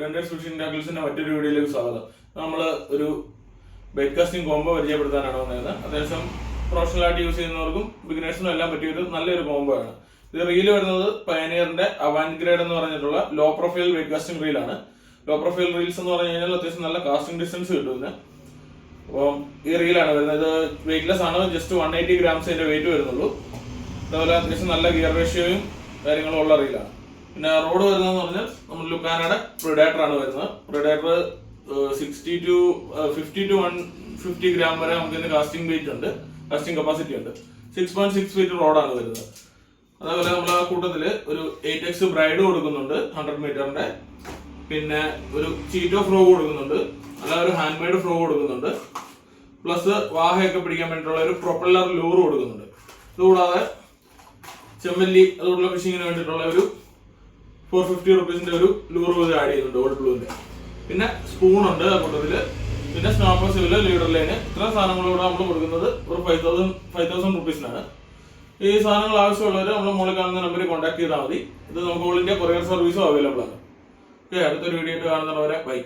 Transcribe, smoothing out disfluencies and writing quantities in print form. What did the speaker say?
Wonders phishing ടാക്കിൾസിന്റെ മറ്റൊരു വീഡിയോയിലേക്ക് സ്വാഗതം. നമ്മൾ ഒരു ബൈറ്റ് കാസ്റ്റിംഗ് കോംബോ പരിചയപ്പെടുത്താനാണ് വന്നത്. അത്യാവശ്യം പ്രൊഫഷണൽ ആയിട്ട് യൂസ് ചെയ്യുന്നവർക്കും ബിഗിനേഴ്സിനും എല്ലാം പറ്റിയൊരു നല്ലൊരു കോംബോ ആണ്. ഇത് റീല് വരുന്നത് പയനിയറിന്റെ അവാൻഡ് ഗ്രേഡ് എന്ന് പറഞ്ഞിട്ടുള്ള ലോ പ്രൊഫൈൽ ബൈറ്റ് കാസ്റ്റിംഗ് റീലാണ്. ലോ പ്രൊഫൈൽ റീൽസ് എന്ന് പറഞ്ഞു കഴിഞ്ഞാൽ അത്യാവശ്യം നല്ല കാസ്റ്റിംഗ് ഡിസ്റ്റൻസ് കിട്ടും. അപ്പം ഈ റീലാണ് വരുന്നത്. ഇത് വെയിറ്റ്ലെസ് ആണ്, ജസ്റ്റ് 180 ഗ്രാംസ് അതിന്റെ വെയിറ്റ് വരുന്നുള്ളൂ. അതുപോലെ അത്യാവശ്യം നല്ല ഗിയർ റേഷ്യോയും കാര്യങ്ങളും ഉള്ള റീലാണ്. പിന്നെ റോഡ് വരുന്നതെന്ന് പറഞ്ഞാൽ നമ്മൾ ലുക്കാനയുടെ പ്രിഡേറ്റർ ആണ് വരുന്നത്. പ്രിഡേറ്റർ 50 to 150 ഗ്രാം വരെ നമുക്ക് ഇതിന് കാസ്റ്റിംഗ് വെയിറ്റ് ഉണ്ട്, കാസ്റ്റിംഗ് കപ്പാസിറ്റി ഉണ്ട്. 6.6 ഫീറ്റ് റോഡാണ് വരുന്നത്. അതേപോലെ നമ്മൾ ആ കൂട്ടത്തിൽ ഒരു 8x ബ്രൈഡ് കൊടുക്കുന്നുണ്ട് 100 മീറ്ററിന്റെ. പിന്നെ ഒരു ചീറ്റോ ഫ്രോ കൊടുക്കുന്നുണ്ട്, അല്ല ഒരു ഹാൻഡ് മെയ്ഡ് ഫ്രോ കൊടുക്കുന്നുണ്ട്. പ്ലസ് വാഹയൊക്കെ പിടിക്കാൻ വേണ്ടിയിട്ടുള്ള ഒരു പ്രൊപ്പല്ലർ ലൂർ കൊടുക്കുന്നുണ്ട്. ഇതുകൂടാതെ ചെമ്മല്ലി അതുകൊണ്ടുള്ള ഫിഷിങ്ങിന് വേണ്ടിയിട്ടുള്ള ഒരു 450 റുപ്പീസിന്റെ ഒരു ലൂർ ആഡ് ചെയ്യുന്നുണ്ട്, ഓൾഡ് ബ്ലൂവിന്റെ. പിന്നെ സ്പൂൺ ഉണ്ട് ആ കൂട്ടത്തില്. പിന്നെ സ്നാപ്പർ സിവില്, ലീഡർ ലൈന്, ഇത്ര സാധനങ്ങളോട് നമ്മൾ കൊടുക്കുന്നത് ഒരു 5,000 റുപ്പീസിനാണ്. ഈ സാധനങ്ങൾ ആവശ്യമുള്ളവർ നമ്മൾ മുകളിൽ കാണുന്ന നമ്പറിൽ കോൺടാക്ട് ചെയ്താൽ മതി. ഇത് നമുക്ക് ഓൾ ഇന്ത്യ കൊറിയർ സർവീസും അവൈലബിൾ ആണ്. ഓക്കെ, അടുത്തൊരു വീഡിയോ ആയിട്ട് കാണുന്നവരെ ബൈ.